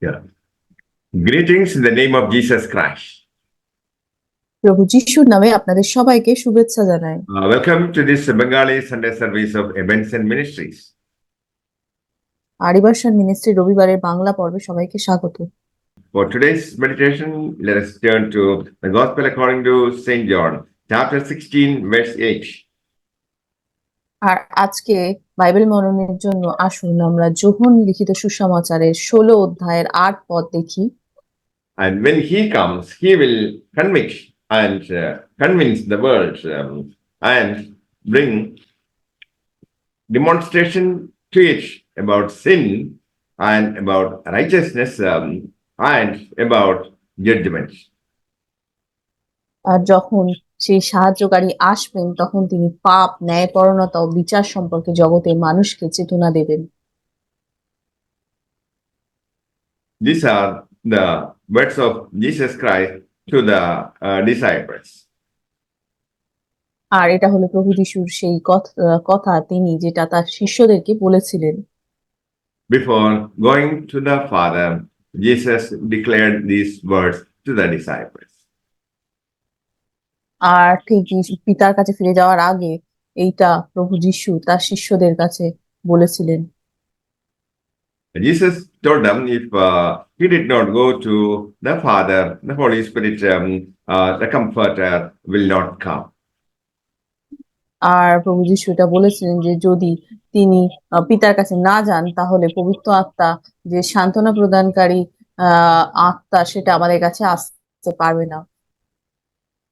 Yeah. Greetings in the name of Jesus Christ. প্রভু যিশুর নামে আপনাদের সবাইকে শুভেচ্ছা জানাই। Welcome to this Bengali Sunday service of Benson Ministries. আরিবাসন মিনিস্ট্রি রবিবারের বাংলা পর্বে সবাইকে স্বাগত। For today's meditation, let us turn to the Gospel according to St. John, chapter 16, verse 8. আর আজকে বাইবেল মননের জন্য আসুন আমরা যোহন লিখিত সুসমাচারের 16 অধ্যায়ের 8 পদ দেখি। And when he comes, he will convince the world and bring demonstration to it about sin and about righteousness and about judgment. আর যখন সেই সাহায্যকারী আসবেন তখন তিনি পাপ, ন্যায়পরায়ণতা ও বিচার সম্পর্কে জগতের মানুষকে চেতনা দেবেন। These are the words of Jesus Christ to the disciples. আর এটা হলো প্রভু যিশুর সেই কথা তিনি যেটা তার শিষ্যদেরকে বলেছিলেন। Before going to the Father, Jesus declared these words to the disciples. আর ঠিক পিতার কাছে ফিরে যাওয়ার আগে এইটা প্রভু যিশু তার শিষ্যদের কাছে বলেছিলেন। Jesus told them if he did not go to the Father, the Holy Spirit, the Comforter will not come. আর প্রভু যিশু এটা বলেছিলেন যে যদি তিনি পিতার কাছে না যান তাহলে পবিত্র আত্মা যে সান্ত্বনা প্রদানকারী আত্মা সেটা আমাদের কাছে আসতে পারবে না।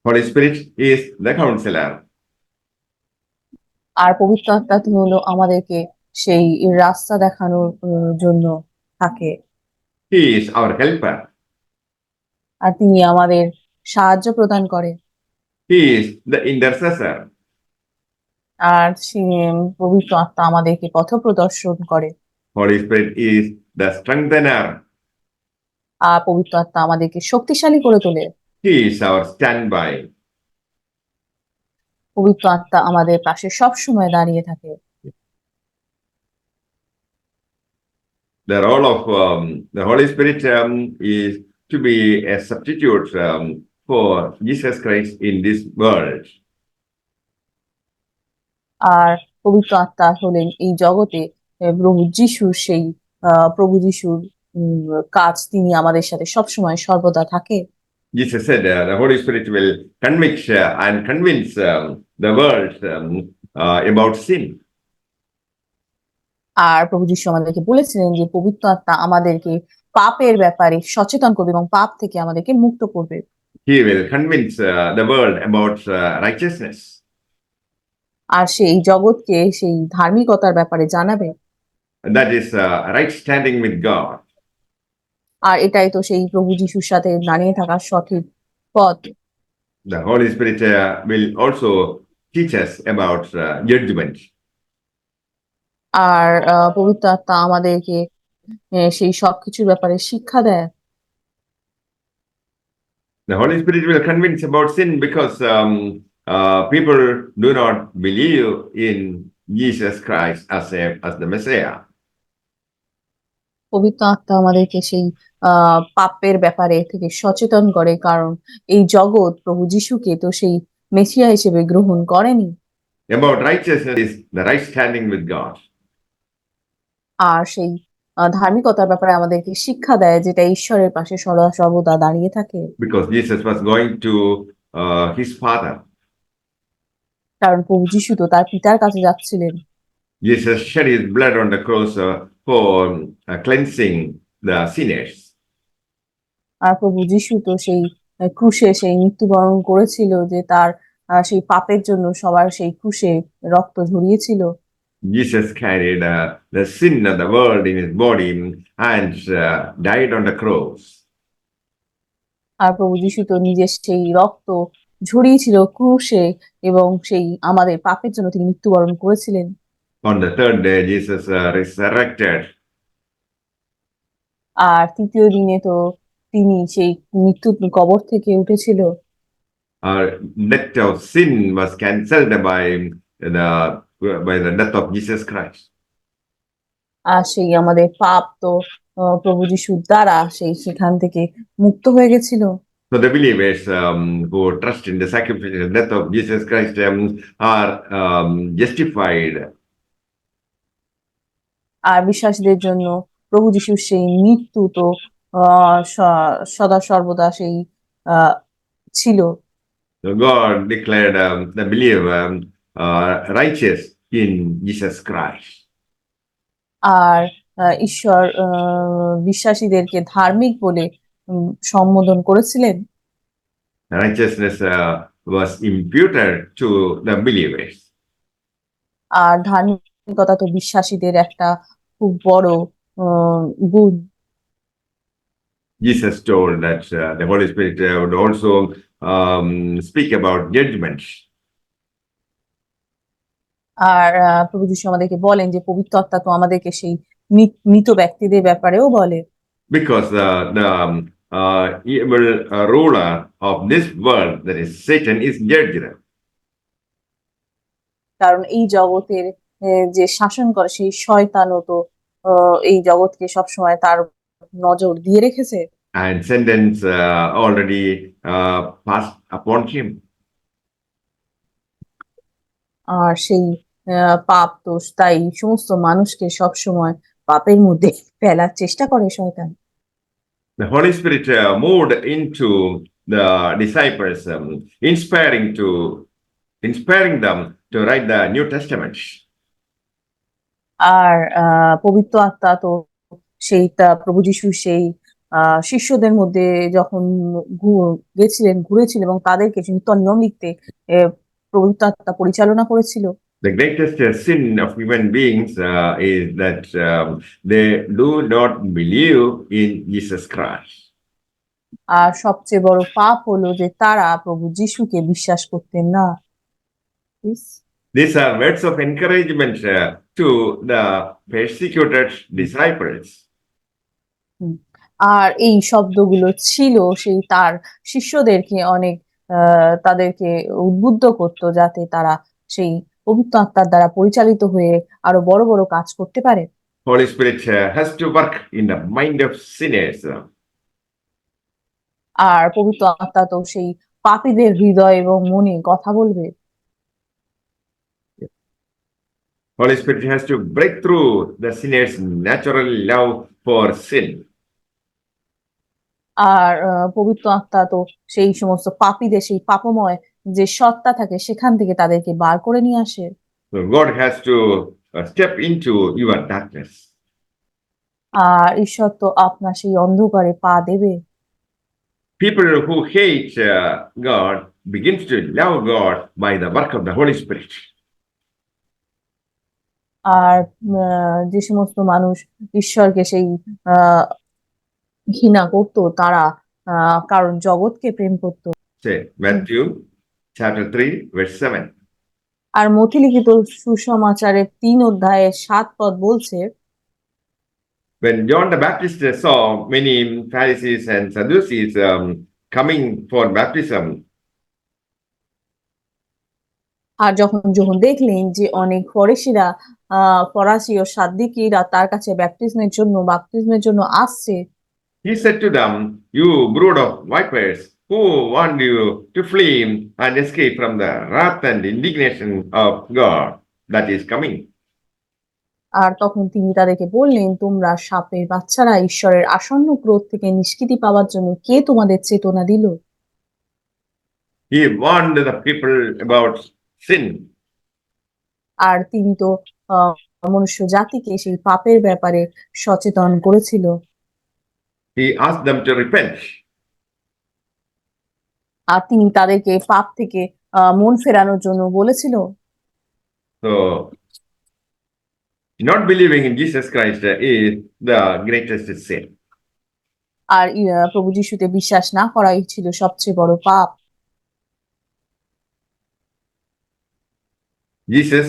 Holy Spirit is the counselor. আর পবিত্র আত্মা হলো আমাদেরকে সেই রাস্তা দেখানোর জন্য থাকে। He is our helper. আর তিনি আমাদের সাহায্য প্রদান করে। He is the intercessor. আর পবিত্র আত্মা আমাদেরকে পথ প্রদর্শন করে। Holy Spirit is the strengthener. আর পবিত্র আত্মা আমাদেরকে শক্তিশালী করে তোলে। He is our standby. পবিত্র আত্মা আমাদের পাশে সব সময় দাঁড়িয়ে থাকে। The role of the Holy Spirit is to be a substitute for Jesus Christ in this world. আর পবিত্র আত্মা হলেন এই জগতে প্রভু যিশুর সেই প্রভু যিশুর কাজ তিনি আমাদের সাথে সবসময় সর্বদা থাকে। Jesus said the Holy Spirit will convince the world about sin. আর প্রভু যিশু আমাদেরকে বলেছিলেন যে পবিত্র আত্মা আমাদেরকে পাপের ব্যাপারে সচেতন করবে এবং পাপ থেকে আমাদেরকে মুক্ত করবে। He will convince the world about righteousness. আর সেই জগৎকে সেই ধার্মিকতার ব্যাপারে জানাবে। That is right standing with God. আর এটাই তো সেই প্রভু যিশুর সাথে দাঁড়িয়ে থাকার সঠিক পথ। The Holy Spirit will also teach us about judgment. আর পবিত্র আত্মা আমাদেরকে সেই সবকিছুর ব্যাপারে শিক্ষা দেয়। The Holy Spirit will convince about sin because people do not believe in Jesus Christ as the Messiah. পবিত্র আত্মা আমাদেরকে সেই পাপের ব্যাপারে থেকে সচেতন করে, কারণ এই জগৎ প্রভু যিশুকে তো সেই মেসিয়া হিসেবে গ্রহণ করেনি। About righteousness is the right standing with God. আর সেই ধার্মিকতার ব্যাপারে আমাদেরকে শিক্ষা দেয় যেটা ঈশ্বরের পাশে সর্বদা দাঁড়িয়ে থাকে। Because Jesus was going to his Father. কারণ প্রভু যিশু তো তার পিতার কাছে যাচ্ছিলেন। Jesus shed his blood on the cross for cleansing the sinners. আর প্রভু যিশু তো সেই ক্রুশে সেই মৃত্যুবরণ করেছিল যে তার সেই পাপের জন্য সবার সেই ক্রুশে রক্ত ঝরিয়েছিল। Jesus carried the sin of the world in his body and died on the cross. আর প্রভু যিশু তো নিজের সেই রক্ত ঝরিয়েছিল ক্রুশে এবং সেই আমাদের পাপের জন্য তিনি মৃত্যুবরণ করেছিলেন। On the third day, Jesus resurrected. আর তৃতীয় দিনে তো তিনি সেই মৃত্যু কবর থেকে উঠেছিল। Our death of sin was cancelled by the death of Jesus Christ. আর সেই আমাদের পাপ তো প্রভু যিশুর দ্বারা সেখান থেকে মুক্ত হয়ে গেছিল। So the believers who trust in the sacrificial death of Jesus Christ are justified. আর বিশ্বাসীদের জন্য প্রভু যিশুর সেই মৃত্যু তো সদা সর্বদা সেই ছিল। So God declared the believer righteous in Jesus Christ. আর ঈশ্বর বিশ্বাসীদেরকে ধার্মিক বলে সম্বোধন করেছিলেন। Righteousness was imputed to the believers. আর ধার্মিকতা তো বিশ্বাসীদের একটা খুব বড় গুণ। Jesus told that the Holy Spirit would also speak about judgments. আর প্রভু যিশু আমাদেরকে বলেন যে পবিত্র আত্মা তো আমাদেরকে সেই মৃত ব্যক্তিদের ব্যাপারেও বলে। Because the evil ruler of this world, that is Satan, is judged. কারণ এই জগতের যে শাসন করে সেই শয়তানও তো এই জগৎকে সবসময় তার নজর দিয়ে রেখেছে। And sentence already passed upon him. আর সেই পাপ দোষ তাই সমস্ত মানুষকে সবসময় পাপের মধ্যে ফেলার চেষ্টা করে শয়তান। The Holy Spirit moved into the disciples, inspiring them to write the New Testament. আর পবিত্র আত্মা তো সেইটা প্রভু যিশু সেই শিষ্যদের মধ্যে যখন গেছিলেন ঘুরেছিলেন এবং তাদেরকে নূতন নিয়ম লিখতে পবিত্র আত্মা পরিচালনা করেছিল। The greatest sin of human beings is that they do not believe in Jesus Christ. আর সবচেয়ে বড় পাপ হলো যে তারা প্রভু যিশুকে বিশ্বাস করতেন না। These are words of encouragement to the persecuted disciples. আর এই শব্দগুলো ছিল সেই তার শিষ্যদেরকে অনেক তাদেরকে উদ্বুদ্ধ করতো যাতে তারা সেই পবিত্র আত্মার দ্বারা পরিচালিত হয়ে আরো বড় বড় কাজ করতে পারে। Holy Spirit has to work in the mind of sinners. আর পবিত্র আত্মা তো সেই পাপীদের হৃদয় এবং মনে কথা বলবে। Holy Spirit has to break through the sinner's natural love for sin. আর পবিত্র আত্মা তো সেই সমস্ত পাপীদের সেই পাপময় যে সত্তা থাকে সেখান থেকে তাদেরকে বার করে নিয়ে আসে। So God has to step into your darkness. আর ঈশ্বর তো আপনার সেই অন্ধকারে পা দেবে। People who hate God begins to love God by the work of the Holy Spirit. আর যে সমস্ত মানুষ ঈশ্বরকে সেই ঘৃণা করত তারা কারণ জগৎকে প্রেম করত। Matthew chapter 3 verse 7. আর মথি লিখিত সুসমাচারের 3 অধ্যায়ের 7 পদ বলছে, When John the Baptist saw many Pharisees and Sadducees coming for baptism, আর যখন দেখলেন যে অনেক ফরিসিরা ফরাসি ও সাদ্দুকীয়রা তার কাছে বাপ্তিস্মের জন্য আসছে, he said to them, "You brood of vipers, who warned you to flee and escape from the wrath and indignation of God that is coming?" আর তখন তিনি তাদেরকে বললেন, তোমরা সাপের বাচ্চারা, ঈশ্বরের আসন্ন ক্রোধ থেকে নিষ্কৃতি পাওয়ার জন্য কে তোমাদের চেতনা দিল? He warned the people about sin. আর তিনি তো মনুষ্য জাতিকে সেই পাপের ব্যাপারে সচেতন করেছিল। He asked them to repent. আর তিনি তাদেরকে পাপ থেকে মন ফেরানোর জন্য বলেছিল। So not believing in Jesus Christ is the greatest sin. আর প্রভু যিশুতে বিশ্বাস না করাই ছিল সবচেয়ে বড় পাপ। Jesus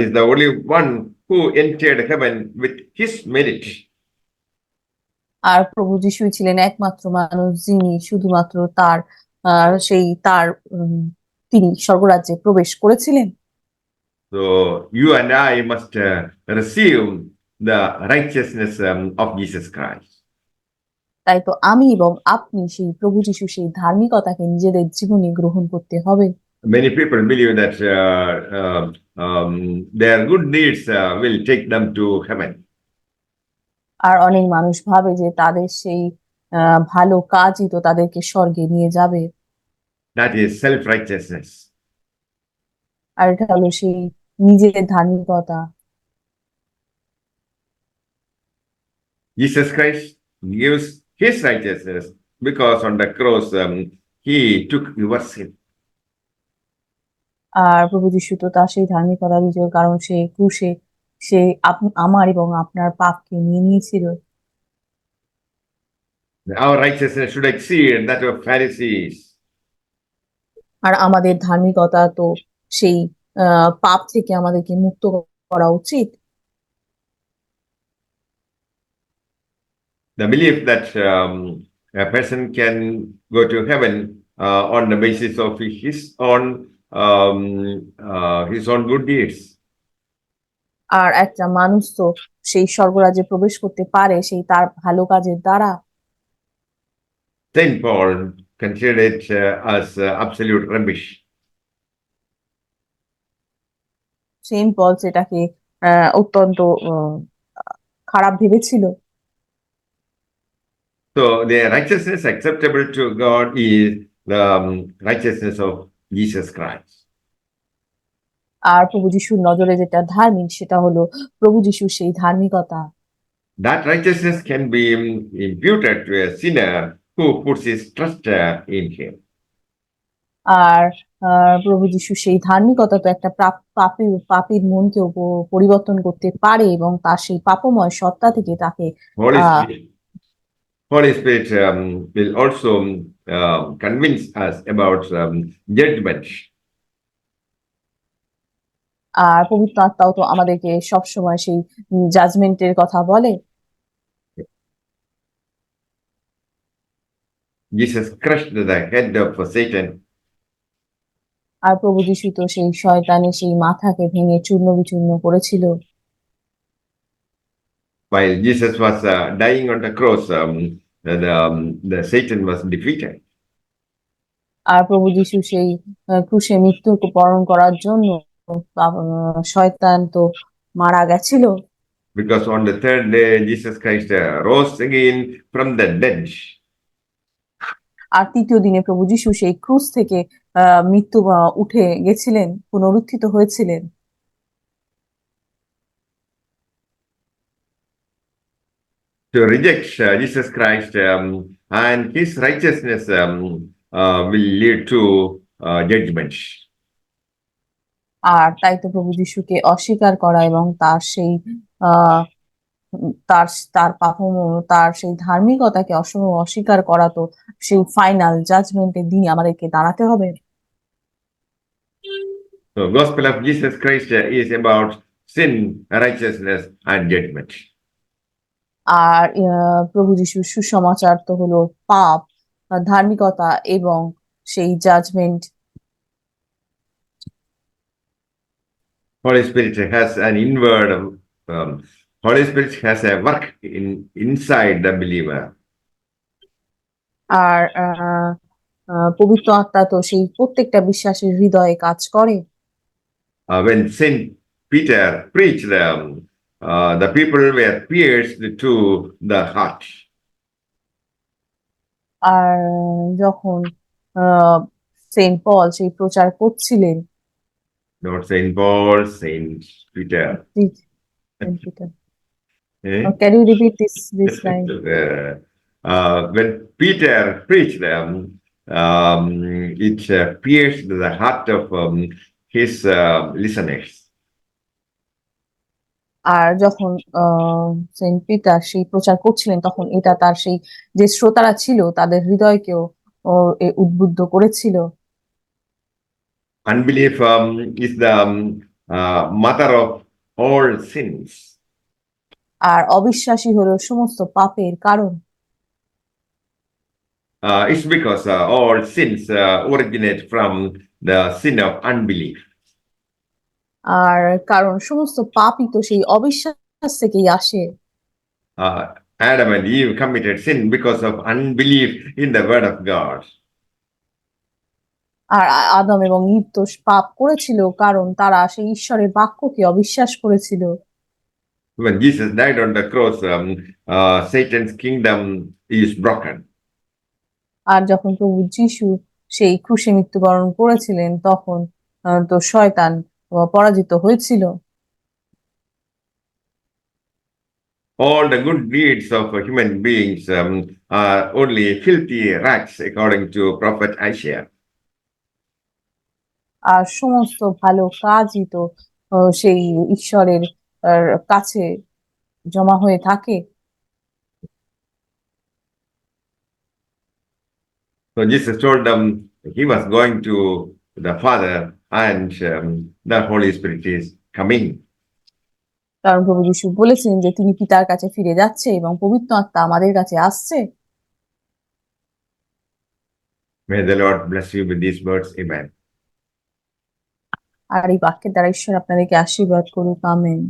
is the only one who entered heaven with his merit. আর প্রভু যিশুই ছিলেন একমাত্র মানুষ যিনি শুধুমাত্র তার তিনি স্বর্গরাজ্যে প্রবেশ করেছিলেন। So you and I must receive the righteousness of Jesus Christ. তাই তো আমি এবং আপনি সেই প্রভু যিশু সেই ধার্মিকতাকে নিজেদের জীবনে গ্রহণ করতে হবে। Many people believe that their good deeds will take them to heaven. আর অনেক মানুষ ভাবে যে তাদের সেই ভালো কাজই তো তাদেরকে স্বর্গে নিয়ে যাবে। That is self-righteousness. আর এটা হলো সেই নিজের ধার্মিকতা। Jesus Christ gives his righteousness because on the cross he took your sin. আর প্রভু যিশু তো তার সেই ধার্মিকতা দিয়েছিল, কারণ সে ক্রুশে সে আমার এবং আপনার পাপকে নিয়ে নিয়েছিল। Our righteousness should exceed that of Pharisees. আর আমাদের ধার্মিকতা তো সেই পাপ থেকে আমাদেরকে মুক্ত করা উচিত। The belief that a person can go to heaven on the basis of his own good deeds. আর একটা মানুষ তো সেই স্বর্গরাজ্যে প্রবেশ করতে পারে সেই তার ভালো কাজের দ্বারা। Saint Paul considered it as absolute rubbish. Saint Paul সেটাকে অত্যন্ত খারাপ ভেবেছিল। So the righteousness acceptable to God is the righteousness of Jesus Christ. আর প্রভু যিশুর নজরে যেটা ধার্মিক সেটা হলো প্রভু যিশুর সেই ধার্মিকতা। That righteousness can be imputed to a sinner who puts his trust in him. আর প্রভু যিশু সেই ধার্মিকতা তো একটা পাপীর মনকেও পরিবর্তন করতে পারে এবং তার সেই পাপময় সত্তা থেকে তাকে Holy ah Spirit, Holy Spirit will also convince us about judgment. আর পবিত্র আত্মাও তো আমাদেরকে সবসময় সেই জাজমেন্টের কথা বলে। Jesus crushed the head of Satan. আর প্রভু যিশু তো সেই শয়তানের সেই মাথাকে ভেঙে চূর্ণ বিচূর্ণ করেছিল। While Jesus was dying on the cross, the Satan was defeated. আর প্রভু যিশু সেই ক্রুশে মৃত্যু বরণ করার জন্য শয়তান তো মারা গেছিল। Because on the third day, Jesus Christ rose again from the dead. আর তৃতীয় দিনে প্রভু যিশু সেই ক্রুশ থেকে মৃত্যু উঠে গেছিলেন, পুনরুত্থিত হয়েছিলেন। To reject Jesus Christ and his righteousness will lead to judgment. আর তাই তো প্রভু যিশুকে অস্বীকার করা এবং তার সেই আহ তার তার তার সেই ধার্মিকতাকে অস্বীকার করা তো সেই ফাইনাল জাজমেন্টের দিনে আমাদেরকে দাঁড়াতে হবে। So, gospel of Jesus Christ is about sin, righteousness, and judgment. আর প্রভু যিশুর সুসমাচার তো হলো পাপ, ধার্মিকতা এবং সেই judgement. Holy Spirit has an inward. Holy Spirit has a work inside the believer. আর পবিত্র আত্মা তো সেই প্রত্যেকটা বিশ্বাসের হৃদয়ে কাজ করে। When Saint Peter preached, the people were pierced to the heart. আর যখন সেন্ট পল সেই প্রচার করছিলেন, Not Saint Paul, Saint Peter. Saint Peter. Eh? Can you repeat this line? When Peter preached, it pierced the heart of his listeners. আর যখন Saint Peter সেই প্রচার করছিলেন তখন এটা তার সেই যে শ্রোতারা ছিল তাদের হৃদয়কেও উদ্বুদ্ধ করেছিল। Unbelief is the mother of all sins. আর অবিশ্বাসী হলো সমস্ত পাপের কারণ। It's because all sins originate from the sin of unbelief. আর কারণ সমস্ত পাপই তো সেই অবিশ্বাস কাছ থেকেই আসে। Adam and Eve committed sin because of unbelief in the word of God. আর আদম এবং ঈভ তো পাপ করেছিল কারণ তারা সেই ঈশ্বরের বাক্যকে অবিশ্বাস করেছিল। When Jesus died on the cross, Satan's kingdom is broken. আর যখন প্রভু যিশু সেই ক্রুশে মৃত্যুবরণ করেছিলেন তখন তো শয়তান পরাজিত হয়েছিল। All the good deeds of human beings are only filthy rags, according to Prophet Isaiah. আর সমস্ত ভালো কাজই তো সেই ঈশ্বরের কাছে জমা হয়ে থাকে। So Jesus told them he was going to the Father and the Holy Spirit is coming. কারণ প্রভু যিশু বলেছেন যে তিনি পিতার কাছে ফিরে যাচ্ছে এবং পবিত্র আত্মা আমাদের কাছে আসছে। May the Lord bless you with these words. Amen. আর এই বাক্যের দ্বারা ঈশ্বর আপনাদেরকে আশীর্বাদ করুক। আমেন।